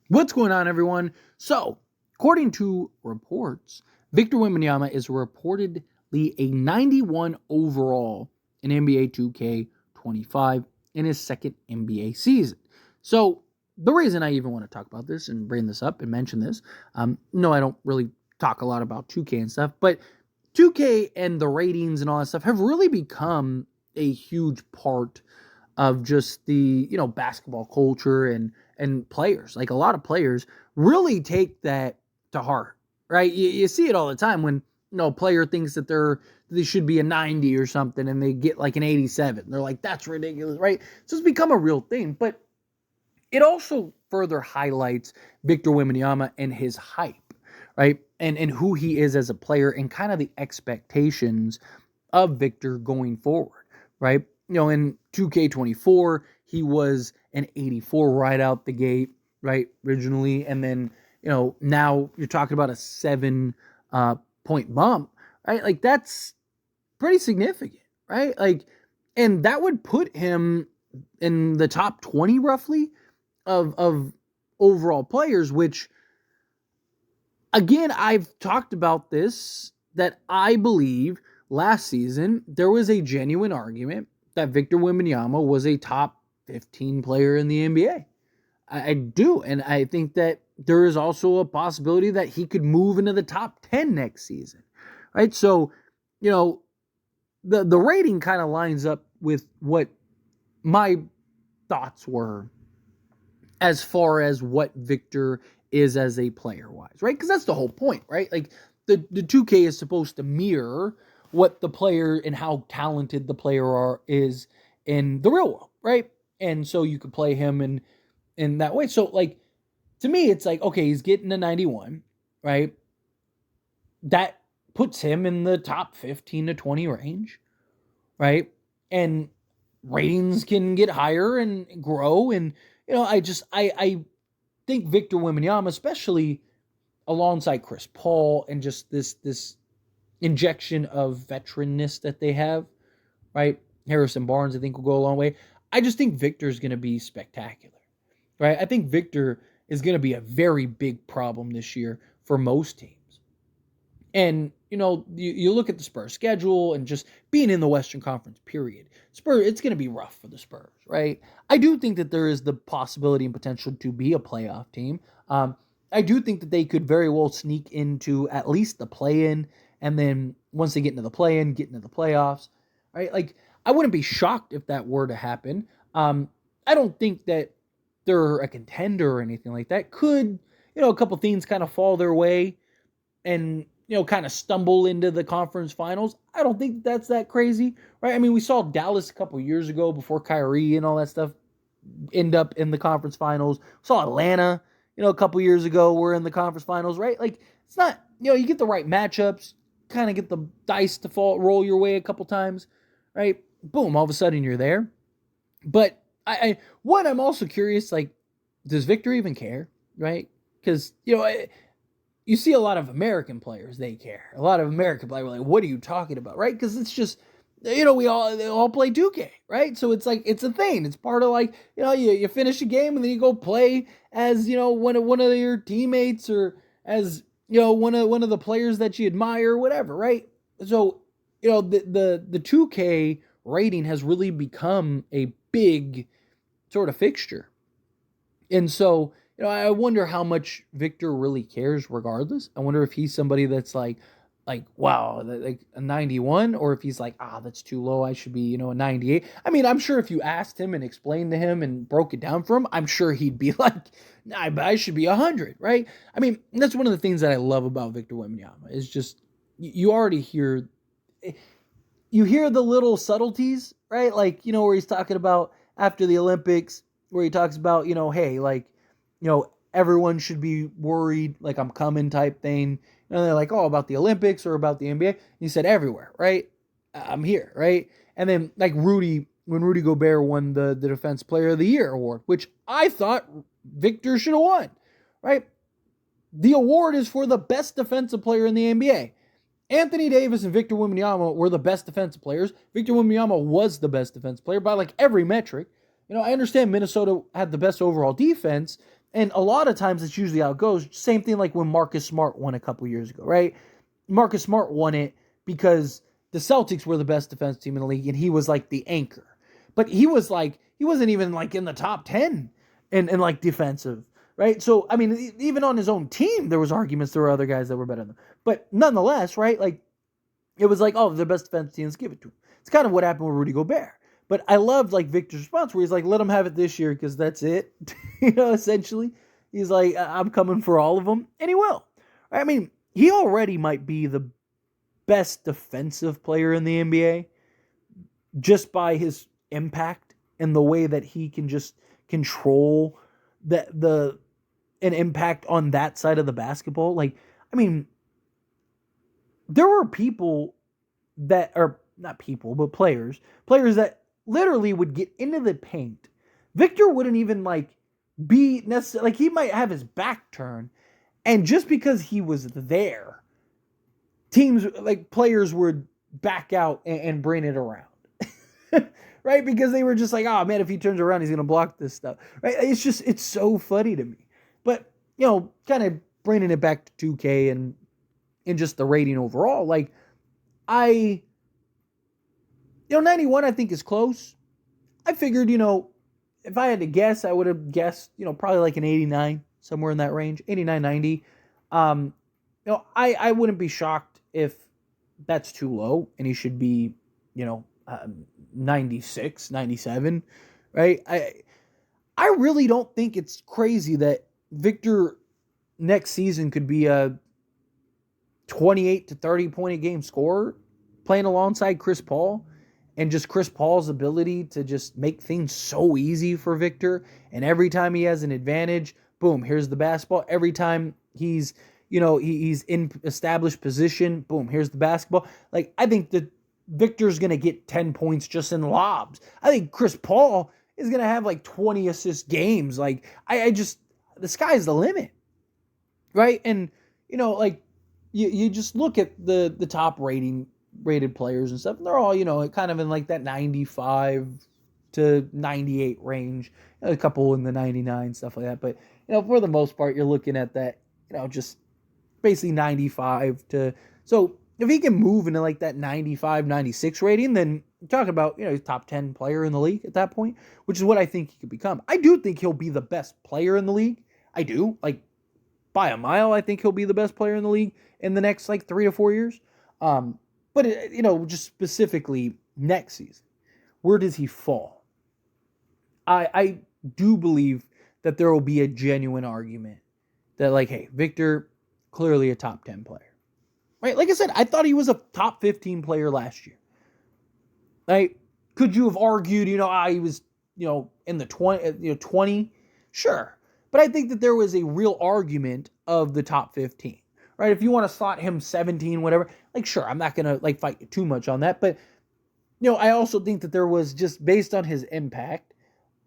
What's going on, everyone? So, according to reports, Victor Wembanyama is reportedly a 91 overall in NBA 2K25 in his second NBA season. So, the reason I even want to talk about this and bring this up and mention this, no, I don't really talk a lot about 2K and stuff, but 2K and the ratings and all that stuff have really become a huge part of just the basketball culture and players. Like a lot of players really take that to heart, right? You see it all the time when a player thinks that they should be a 90 or something and they get like an 87. They're like, that's ridiculous, right? So it's become a real thing. But it also further highlights Victor Wembanyama and his hype, right? And who he is as a player and kind of the expectations of Victor going forward, right? In 2K24, he was an 84 right out the gate, right? Originally. And then, now you're talking about a 7 point bump, right? Like that's pretty significant, right? Like, and that would put him in the top 20 roughly of overall players, which again, I've talked about this, that I believe last season there was a genuine argument that Victor Wembanyama was a top 15 player in the NBA. I do, and I think that there is also a possibility that he could move into the top 10 next season, right? So, the rating kind of lines up with what my thoughts were as far as what Victor is as a player wise, right? Because that's the whole point, right? Like the 2K is supposed to mirror what the player and how talented the player is in the real world, right? And so you could play him in that way. So like to me, it's like, okay, he's getting a 91, right? That puts him in the top 15 to 20 range, right? And ratings can get higher and grow. And I think Victor Wembanyama, especially alongside Chris Paul and just this injection of veteranness that they have, right? Harrison Barnes, I think, will go a long way. I just think Victor is going to be spectacular, right? I think Victor is going to be a very big problem this year for most teams. And, you look at the Spurs schedule and just being in the Western Conference, period. Spurs, it's going to be rough for the Spurs, right? I do think that there is the possibility and potential to be a playoff team. I do think that they could very well sneak into at least the play-in, and then once they get into the play-in, get into the playoffs, right? Like, I wouldn't be shocked if that were to happen. I don't think that they're a contender or anything like that. Could, a couple things kind of fall their way and kind of stumble into the conference finals. I don't think that's that crazy, right? I mean, we saw Dallas a couple years ago before Kyrie and all that stuff end up in the conference finals. We saw Atlanta, a couple years ago were in the conference finals, right? Like, it's not, you get the right matchups, kind of get the dice to roll your way a couple times, right? Boom, all of a sudden you're there. But I'm also curious, like, does Victor even care, right? Because, you see a lot of American players, they care. A lot of American players are like, what are you talking about, right? Because it's just, they all play 2K, right? So it's like, it's a thing. It's part of like, you finish a game and then you go play as, one of your teammates or as, one of the players that you admire or whatever, right? So, the 2K rating has really become a big sort of fixture. And so, I wonder how much Victor really cares regardless. I wonder if he's somebody that's like, wow, like a 91, or if he's like, that's too low. I should be, a 98. I mean, I'm sure if you asked him and explained to him and broke it down for him, I'm sure he'd be like, nah, but I should be 100, right? I mean, that's one of the things that I love about Victor Wembanyama is just, you already hear the little subtleties, right? Like, where he's talking about after the Olympics, where he talks about, hey, like, everyone should be worried, like I'm coming type thing. They're like, oh, about the Olympics or about the NBA. He said everywhere, right? I'm here, right? And then like when Rudy Gobert won the Defense Player of the Year award, which I thought Victor should have won, right? The award is for the best defensive player in the NBA. Anthony Davis and Victor Wembanyama were the best defensive players. Victor Wembanyama was the best defensive player by like every metric. I understand Minnesota had the best overall defense, And a lot of times it's usually how it goes. Same thing like when Marcus Smart won a couple years ago, right? Marcus Smart won it because the Celtics were the best defense team in the league and he was like the anchor. But he wasn't even like in the top 10 in like defensive, right? So, I mean, even on his own team, there was arguments. There were other guys that were better than him. But nonetheless, right? Like, it was like, oh, the best defense teams, give it to him. It's kind of what happened with Rudy Gobert. But I loved like Victor's response where he's like, let him have it this year because that's it. Essentially. He's like, I'm coming for all of them. And he will. I mean, he already might be the best defensive player in the NBA just by his impact and the way that he can just control an impact on that side of the basketball. Like, I mean, there were people that are not people, but players that literally would get into the paint. Victor wouldn't even like be necessarily like he might have his back turned, and just because he was there, teams like players would back out and bring it around. Right? Because they were just like, oh man, if he turns around, he's gonna block this stuff. Right? It's so funny to me. But kind of bringing it back to 2K and just the rating overall, like 91 I think is close. I figured, if I had to guess, I would have guessed, probably like an 89, somewhere in that range, 89, 90. I wouldn't be shocked if that's too low and he should be, 96, 97, right? I really don't think it's crazy that Victor next season could be a 28 to 30 point a game scorer playing alongside Chris Paul, and just Chris Paul's ability to just make things so easy for Victor. And every time he has an advantage, boom, here's the basketball. Every time he's in established position, boom, here's the basketball. Like, I think that Victor's going to get 10 points just in lobs. I think Chris Paul is going to have like 20 assist games. Like, the sky's the limit, right? And, like, you just look at the top rated players and stuff, and they're all, kind of in like that 95 to 98 range, a couple in the 99, stuff like that. But, for the most part, you're looking at that, just basically 95 to, so if he can move into like that 95, 96 rating, then you're talking about, he's top 10 player in the league at that point, which is what I think he could become. I do think he'll be the best player in the league. I do. Like, by a mile, I think he'll be the best player in the league in the next like 3 to 4 years. But, just specifically next season, where does he fall? I do believe that there will be a genuine argument that, like, hey, Victor, clearly a top 10 player. Right? Like I said, I thought he was a top 15 player last year. Right? Could you have argued, he was, in the 20? Sure. But I think that there was a real argument of the top 15. Right? If you want to slot him 17, whatever, like, sure, I'm not going to like fight too much on that. But, I also think that there was, just based on his impact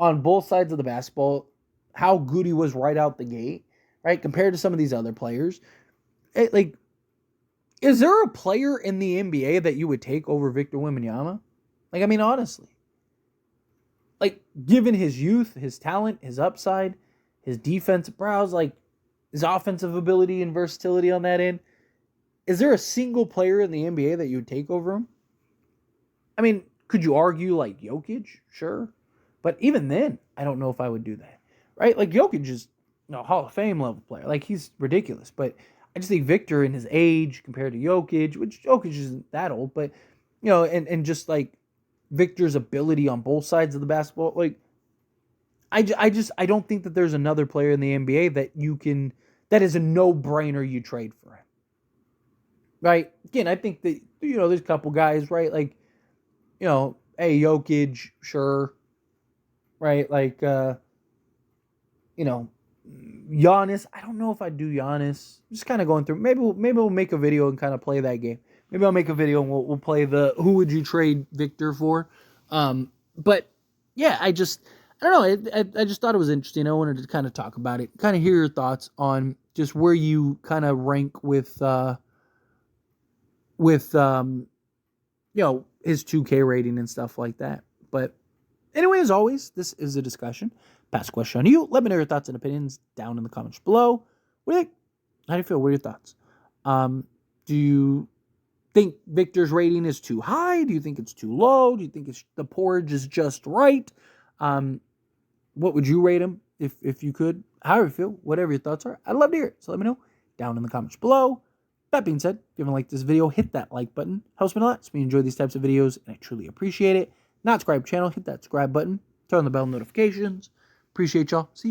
on both sides of the basketball, how good he was right out the gate, right? Compared to some of these other players. Is there a player in the NBA that you would take over Victor Wembanyama? Like, I mean, honestly. Like, given his youth, his talent, his upside, his defensive prowess, like, his offensive ability and versatility on that end, is there a single player in the NBA that you would take over him? I mean, could you argue like Jokic? Sure. But even then, I don't know if I would do that. Right? Like, Jokic is Hall of Fame level player. Like, he's ridiculous. But I just think Victor in his age compared to Jokic, which Jokic isn't that old, but, and just like Victor's ability on both sides of the basketball, like, I don't think that there's another player in the NBA that is a no-brainer you trade for him. Right? Again, I think that, there's a couple guys, right? Like, hey, Jokic, sure. Right? Like, Giannis, I don't know if I'd do Giannis. Just kind of going through. Maybe we'll make a video and kind of play that game. Maybe I'll make a video and we'll play the who would you trade Victor for. But yeah, I don't know. I just thought it was interesting. I wanted to kind of talk about it, kind of hear your thoughts on just where you kind of rank with his 2K rating and stuff like that. But anyway, as always, this is a discussion. Pass the question on to you. Let me know your thoughts and opinions down in the comments below. What do you think? How do you feel? What are your thoughts? Do you think Victor's rating is too high? Do you think it's too low? Do you think the porridge is just right? What would you rate him if you could? However you feel, whatever your thoughts are, I'd love to hear it. So let me know down in the comments below. That being said, if you haven't liked this video, hit that like button. Helps me a lot. So we enjoy these types of videos, and I truly appreciate it. Not subscribe channel, hit that subscribe button. Turn on the bell notifications. Appreciate y'all. See you.